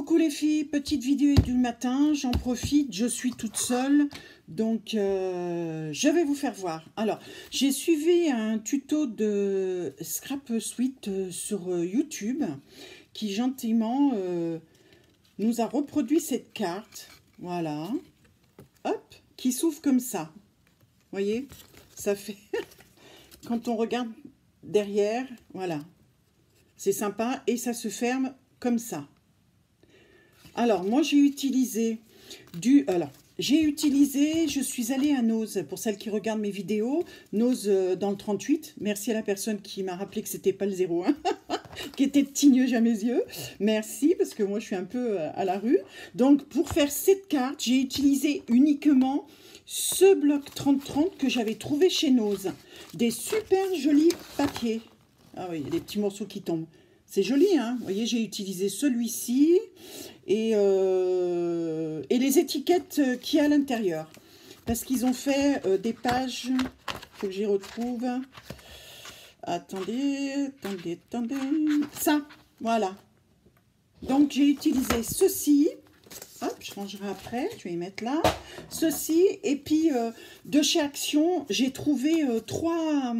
Coucou les filles, petite vidéo du matin, j'en profite, je suis toute seule, donc je vais vous faire voir. Alors, j'ai suivi un tuto de Scrap Suite sur YouTube, qui gentiment nous a reproduit cette carte, voilà, hop, qui s'ouvre comme ça, vous voyez, ça fait, quand on regarde derrière, voilà, c'est sympa, et ça se ferme comme ça. Alors, moi, j'ai utilisé je suis allée à Nose, pour celles qui regardent mes vidéos, Nose dans le 38. Merci à la personne qui m'a rappelé que c'était pas le 01, qui était tigneux à mes yeux. Merci, parce que moi, je suis un peu à la rue. Donc, pour faire cette carte, j'ai utilisé uniquement ce bloc 30-30 que j'avais trouvé chez Nose. Des super jolis papiers. Ah oui, il y a des petits morceaux qui tombent. C'est joli, hein. Vous voyez, j'ai utilisé celui-ci et les étiquettes qu'il y a à l'intérieur. Parce qu'ils ont fait des pages, il faut que j'y retrouve. Attendez. Ça, voilà. Donc, j'ai utilisé ceci. Hop, je rangerai après, je vais y mettre là. Ceci, et puis de chez Action, j'ai trouvé trois...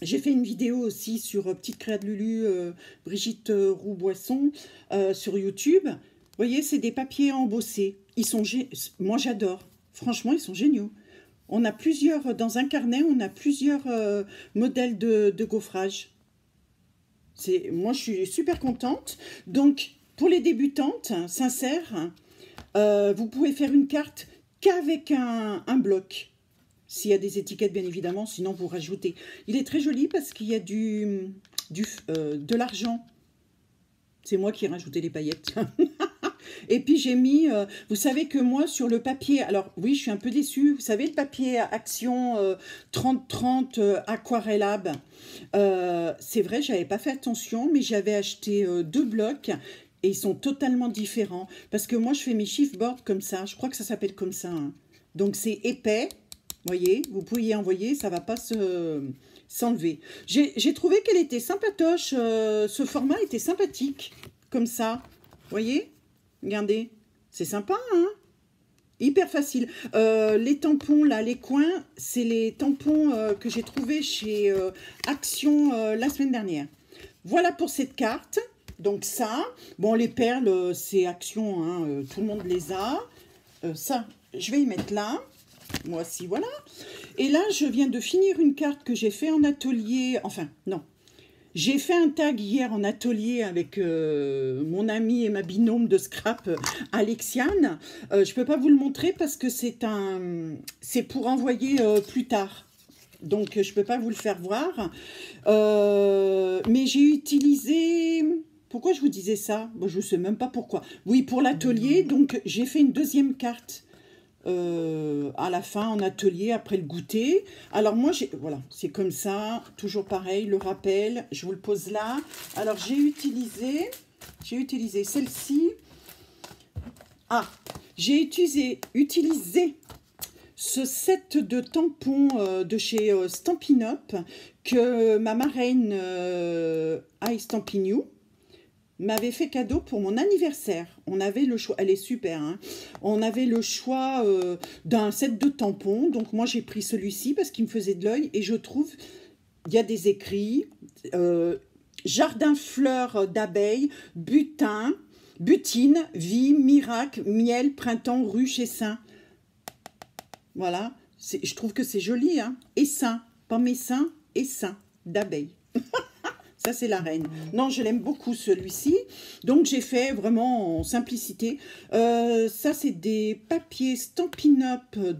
J'ai fait une vidéo aussi sur Petite Créa de Lulu, Brigitte Roux-Boisson, sur YouTube. Vous voyez, c'est des papiers embossés. Ils sont moi, j'adore. Franchement, ils sont géniaux. On a plusieurs, dans un carnet, on a plusieurs modèles de gaufrage. Moi, je suis super contente. Donc, pour les débutantes, sincères, vous pouvez faire une carte qu'avec un bloc. S'il y a des étiquettes, bien évidemment, sinon vous rajoutez. Il est très joli parce qu'il y a de l'argent. C'est moi qui ai rajouté les paillettes. Et puis j'ai mis, vous savez que moi sur le papier, alors oui, je suis un peu déçue. Vous savez le papier Action 30-30 Aquarellab. C'est vrai, j'avais pas fait attention, mais j'avais acheté 2 blocs. Et ils sont totalement différents. Parce que moi, je fais mes shiftboards comme ça. Je crois que ça s'appelle comme ça. Hein. Donc c'est épais. Vous voyez, vous pouvez y envoyer, ça ne va pas s'enlever. J'ai trouvé qu'elle était sympatoche, ce format était sympathique, comme ça. Vous voyez, regardez, c'est sympa, hein? Hyper facile. Les tampons, là, les coins, c'est les tampons que j'ai trouvés chez Action la semaine dernière. Voilà pour cette carte. Donc ça, bon, les perles, c'est Action, hein, tout le monde les a. Ça, je vais y mettre là. Moi aussi, voilà. Et là, je viens de finir une carte que j'ai fait en atelier. Enfin, non. J'ai fait un tag hier en atelier avec mon amie et ma binôme de scrap, Alexiane. Je ne peux pas vous le montrer parce que c'est pour envoyer plus tard. Donc, je ne peux pas vous le faire voir. Mais j'ai utilisé... Pourquoi je vous disais ça? Bon, je ne sais même pas pourquoi. Oui, pour l'atelier. Donc, j'ai fait une deuxième carte. À la fin en atelier après le goûter. Alors moi voilà, c'est comme ça, toujours pareil, le rappel, je vous le pose là. Alors j'ai utilisé celle-ci. J'ai utilisé ce set de tampons de chez Stampin' Up que ma marraine I Stampin' You m'avait fait cadeau pour mon anniversaire. On avait le choix, elle est super, hein. On avait le choix d'un set de tampons, donc moi j'ai pris celui-ci parce qu'il me faisait de l'œil et je trouve, il y a des écrits, jardin fleurs d'abeilles, butin, butine, vie, miracle, miel, printemps, ruche, essaim. Voilà, je trouve que c'est joli, hein. Essaim, pas messin, essaim d'abeilles. Ça, c'est la reine. Non, je l'aime beaucoup, celui-ci. Donc, j'ai fait vraiment en simplicité. Ça, c'est des papiers Stampin' Up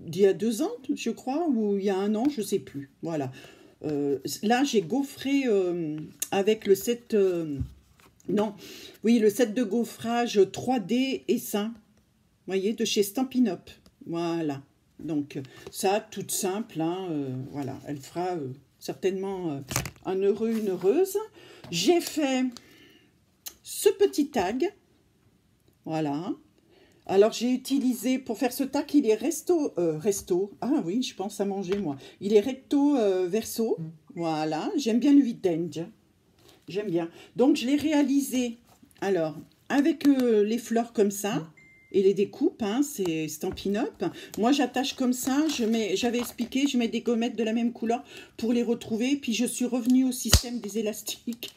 d'il y a 2 ans, je crois, ou il y a 1 an, je ne sais plus. Voilà. Là, j'ai gaufré avec le set... le set de gaufrage 3D essaim. Vous voyez, de chez Stampin' Up. Voilà. Donc, ça, toute simple. Hein, voilà, elle fera... certainement un heureux, une heureuse. J'ai fait ce petit tag. Voilà. Alors, j'ai utilisé, pour faire ce tag, il est resto. Ah oui, je pense à manger, moi. Il est recto verso. Voilà. J'aime bien le vintage. J'aime bien. Donc, je l'ai réalisé. Alors, avec les fleurs comme ça. Et les découpes, hein, c'est Stampin' Up. Moi, j'attache comme ça. J'avais expliqué, je mets des gommettes de la même couleur pour les retrouver. Puis, je suis revenue au système des élastiques.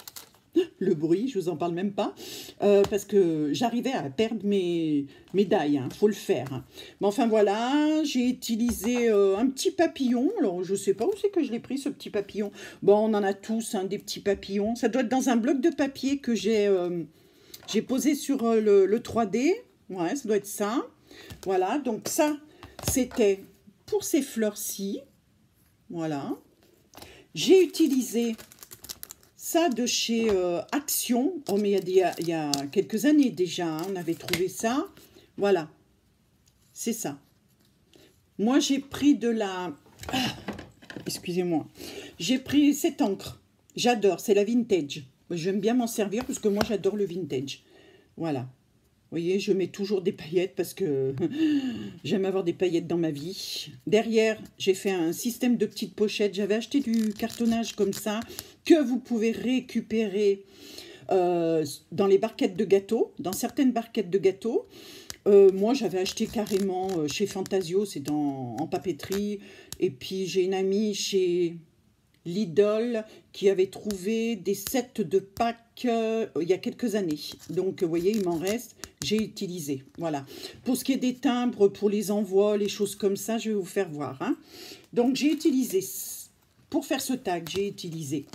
Le bruit, je vous en parle même pas. Parce que j'arrivais à perdre mes médailles. Il faut le faire. Mais enfin, voilà. J'ai utilisé un petit papillon. Alors, je sais pas où c'est que je l'ai pris, ce petit papillon. Bon, on en a tous, hein, des petits papillons. Ça doit être dans un bloc de papier que j'ai posé sur le 3D. Ouais, ça doit être ça. Voilà, donc ça, c'était pour ces fleurs-ci. Voilà. J'ai utilisé ça de chez Action. Oh, mais il y a quelques années déjà, hein, on avait trouvé ça. Voilà, c'est ça. Moi, j'ai pris de la... excusez-moi. J'ai pris cette encre. J'adore, c'est la vintage. J'aime bien m'en servir parce que moi, j'adore le vintage. Voilà. Vous voyez, je mets toujours des paillettes parce que j'aime avoir des paillettes dans ma vie. Derrière, j'ai fait un système de petites pochettes. J'avais acheté du cartonnage comme ça que vous pouvez récupérer dans les barquettes de gâteaux, dans certaines barquettes de gâteaux. Moi, j'avais acheté carrément chez Fantasio, c'est en papeterie. Et puis, j'ai une amie chez Lidl qui avait trouvé des sets de packs il y a quelques années. Donc, vous voyez, il m'en reste. J'ai utilisé. Voilà. Pour ce qui est des timbres, pour les envois, les choses comme ça, je vais vous faire voir. Hein. Donc, j'ai utilisé, pour faire ce tag, j'ai utilisé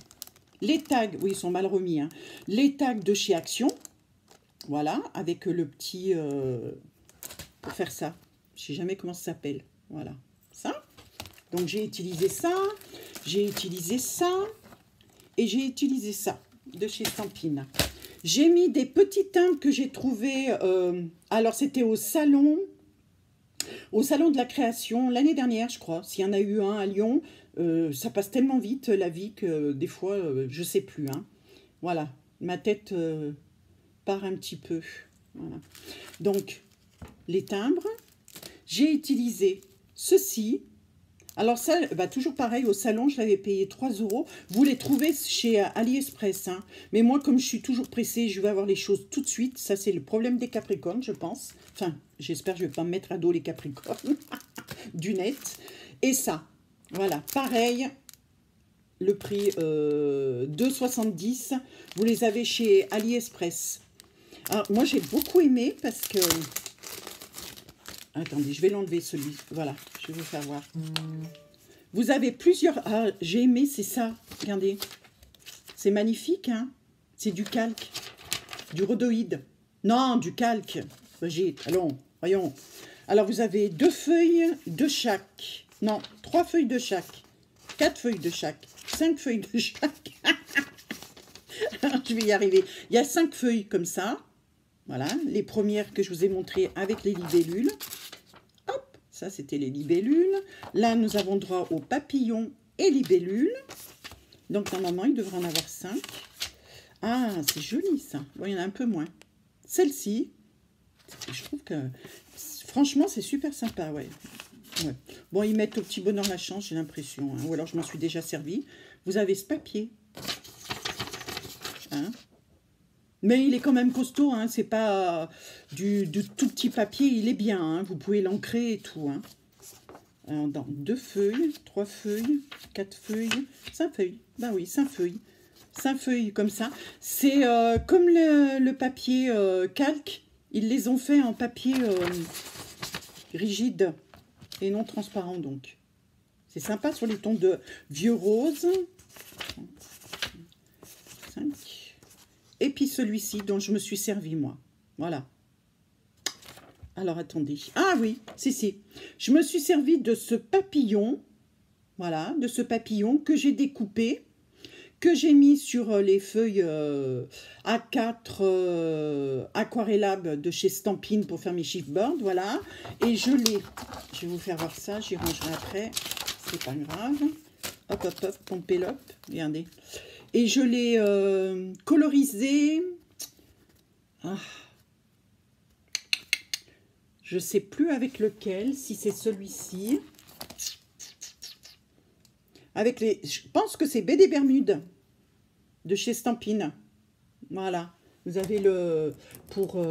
les tags, oui, ils sont mal remis, hein, les tags de chez Action. Voilà, avec le petit... pour faire ça. Je ne sais jamais comment ça s'appelle. Voilà, ça. Donc, j'ai utilisé ça. J'ai utilisé ça. Et j'ai utilisé ça de chez Stampin'. J'ai mis des petits timbres que j'ai trouvés. Alors, c'était au salon de la création l'année dernière, je crois. S'il y en a eu un à Lyon, ça passe tellement vite la vie que des fois, je ne sais plus. Hein. Voilà, ma tête part un petit peu. Voilà. Donc, les timbres. J'ai utilisé ceci. Alors ça, bah toujours pareil, au salon, je l'avais payé 3 €. Vous les trouvez chez AliExpress. Hein. Mais moi, comme je suis toujours pressée, je vais avoir les choses tout de suite. Ça, c'est le problème des Capricornes, je pense. Enfin, j'espère que je ne vais pas me mettre à dos les Capricornes. Du net. Et ça, voilà, pareil. Le prix 2,70. Vous les avez chez AliExpress. Alors, moi, j'ai beaucoup aimé parce que... Attendez, je vais l'enlever celui. Voilà, je vais vous faire voir. Vous avez plusieurs... Ah, j'ai aimé, c'est ça. Regardez. C'est magnifique, hein. C'est du calque. Du rhodoïde. Non, du calque. Brigitte, allons, voyons. Alors, vous avez 2 feuilles de chaque. Non, 3 feuilles de chaque. 4 feuilles de chaque. 5 feuilles de chaque. Je vais y arriver. Il y a 5 feuilles comme ça. Voilà, les premières que je vous ai montrées avec les libellules. Hop, ça c'était les libellules. Là, nous avons droit aux papillons et libellules. Donc, normalement, il devrait en avoir 5. Ah, c'est joli ça. Bon, il y en a un peu moins. Celle-ci, je trouve que, franchement, c'est super sympa, ouais. Ouais. Bon, ils mettent au petit bonheur la chance, j'ai l'impression. Hein. Ou alors, je m'en suis déjà servi. Vous avez ce papier. Hein? Mais il est quand même costaud, hein. C'est pas du tout petit papier, il est bien, hein. Vous pouvez l'ancrer et tout. Hein. Alors, dans 2 feuilles, 3 feuilles, 4 feuilles, 5 feuilles. Ben oui, 5 feuilles. 5 feuilles comme ça. C'est comme le papier calque, ils les ont fait en papier rigide et non transparent donc. C'est sympa sur les tons de vieux rose. 5. Et puis celui-ci dont je me suis servi moi. Voilà. Alors attendez. Ah oui, si. Je me suis servi de ce papillon. Voilà, de ce papillon que j'ai découpé. Que j'ai mis sur les feuilles A4 Aquarellab de chez Stampin' pour faire mes chipboards. Voilà. Et je vais vous faire voir ça. J'y rangerai après. C'est pas grave. Hop, hop, hop. Pompélope. Regardez. Et je l'ai colorisé. Ah. Je ne sais plus avec lequel, si c'est celui-ci. Avec les... Je pense que c'est BD Bermude de chez Stampin'. Voilà. Vous avez pour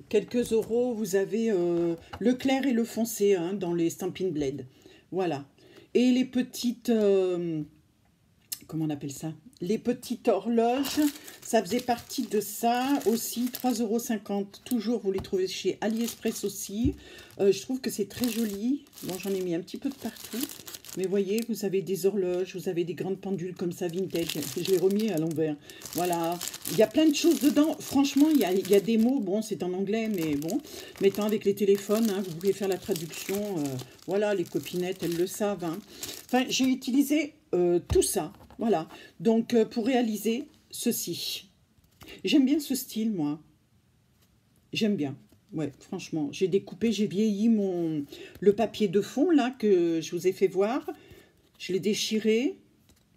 quelques euros, vous avez le clair et le foncé hein, dans les Stampin' Blade. Voilà. Et les petites, comment on appelle ça? Les petites horloges, ça faisait partie de ça aussi, 3,50 €. Toujours, vous les trouvez chez AliExpress aussi. Je trouve que c'est très joli. Bon, j'en ai mis un petit peu de partout. Mais voyez, vous avez des horloges, vous avez des grandes pendules comme ça, vintage. Je l'ai remis à l'envers. Voilà. Il y a plein de choses dedans. Franchement, il y a des mots. Bon, c'est en anglais, mais bon. Maintenant, avec les téléphones, hein, vous pouvez faire la traduction. Voilà, les copinettes, elles le savent. Hein. Enfin, j'ai utilisé tout ça. Voilà. Donc, pour réaliser ceci. J'aime bien ce style, moi. J'aime bien. Ouais, franchement, j'ai découpé, j'ai vieilli le papier de fond, là, que je vous ai fait voir. Je l'ai déchiré,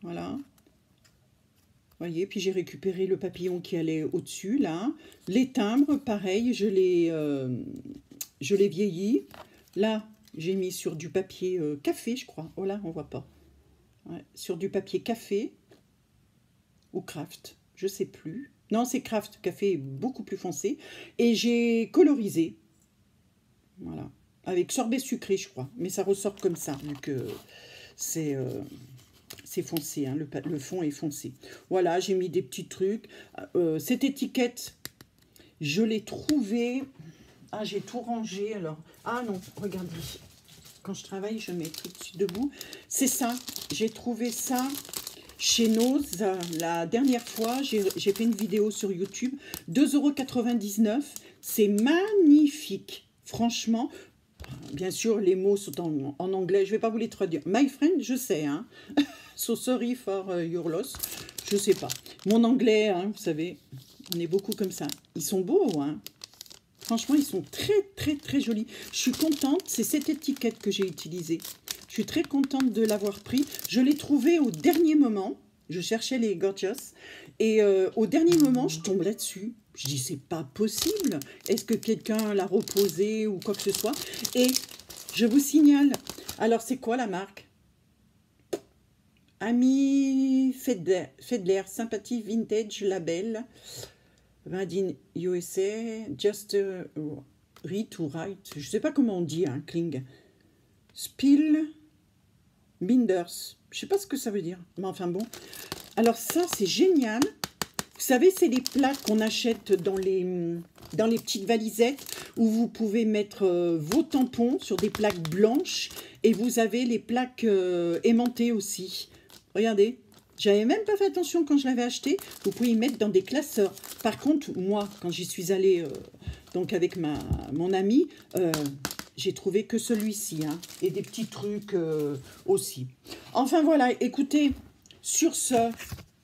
voilà. Voyez, puis j'ai récupéré le papillon qui allait au-dessus, là. Les timbres, pareil, je l'ai vieilli. Là, j'ai mis sur du papier café, je crois. Oh là, on voit pas. Ouais, sur du papier café ou craft, je sais plus. Non, c'est craft, café est beaucoup plus foncé. Et j'ai colorisé. Voilà. Avec sorbet sucré, je crois. Mais ça ressort comme ça, vu que c'est foncé. Hein, le fond est foncé. Voilà, j'ai mis des petits trucs. Cette étiquette, je l'ai trouvée... Ah, j'ai tout rangé, alors. Ah non, regardez. Quand je travaille, je mets tout de suite debout. C'est ça. J'ai trouvé ça... Chez Nose, la dernière fois, j'ai fait une vidéo sur YouTube, 2,99 €. C'est magnifique, franchement. Bien sûr, les mots sont en anglais, je ne vais pas vous les traduire. My friend, je sais, hein. So sorry for your loss, je ne sais pas. Mon anglais, hein, vous savez, on est beaucoup comme ça. Ils sont beaux, hein. Franchement, ils sont très, très, très jolis. Je suis contente, c'est cette étiquette que j'ai utilisée. Je suis très contente de l'avoir pris. Je l'ai trouvé au dernier moment. Je cherchais les Gorgeous. Et au dernier moment, je tombe là-dessus. Je dis, c'est pas possible. Est-ce que quelqu'un l'a reposé ou quoi que ce soit? Et je vous signale. Alors, c'est quoi la marque? Ami Fedler, Sympathie Vintage Label. Made in USA. Just read to write. Je sais pas comment on dit, hein, Kling. Spill Binders, je sais pas ce que ça veut dire, mais enfin bon. Alors ça, c'est génial. Vous savez, c'est les plaques qu'on achète dans les petites valisettes où vous pouvez mettre vos tampons sur des plaques blanches et vous avez les plaques aimantées aussi. Regardez, j'avais même pas fait attention quand je l'avais acheté. Vous pouvez y mettre dans des classeurs. Par contre, moi, quand j'y suis allée donc avec mon ami, j'ai trouvé que celui-ci, hein, et des petits trucs aussi. Enfin voilà, écoutez, sur ce,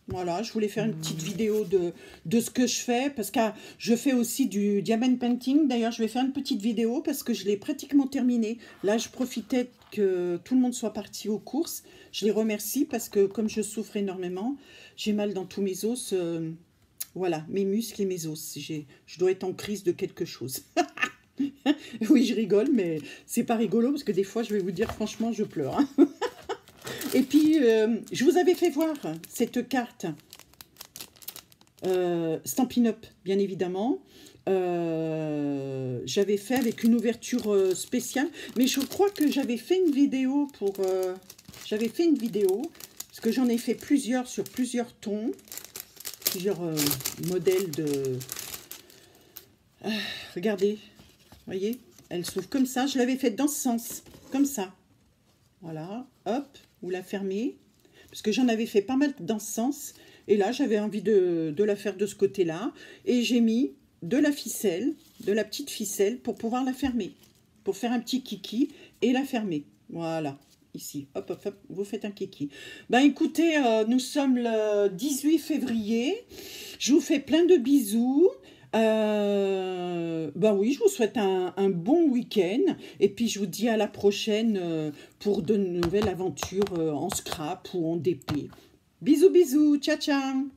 voilà, je voulais faire une petite vidéo de ce que je fais, parce que je fais aussi du diamond painting. D'ailleurs, je vais faire une petite vidéo parce que je l'ai pratiquement terminé. Là, je profitais que tout le monde soit parti aux courses. Je les remercie parce que comme je souffre énormément, j'ai mal dans tous mes os. Voilà, mes muscles et mes os. Je dois être en crise de quelque chose. Oui, je rigole, mais c'est pas rigolo parce que des fois, je vais vous dire, franchement, je pleure. Hein. Et puis, je vous avais fait voir cette carte Stampin' Up, bien évidemment. J'avais fait avec une ouverture spéciale, mais je crois que j'avais fait une vidéo pour... j'avais fait une vidéo, parce que j'en ai fait plusieurs sur plusieurs tons, plusieurs modèles de... regardez. Voyez, elle s'ouvre comme ça. Je l'avais faite dans ce sens, comme ça. Voilà, hop, vous la fermez. Parce que j'en avais fait pas mal dans ce sens. Et là, j'avais envie de la faire de ce côté-là. Et j'ai mis de la ficelle, de la petite ficelle, pour pouvoir la fermer. Pour faire un petit kiki et la fermer. Voilà, ici. Hop, hop, hop, vous faites un kiki. Ben écoutez, nous sommes le 18 février. Je vous fais plein de bisous. Ben oui, je vous souhaite un bon week-end et puis je vous dis à la prochaine pour de nouvelles aventures en scrap ou en DP. Bisous, bisous, ciao, ciao.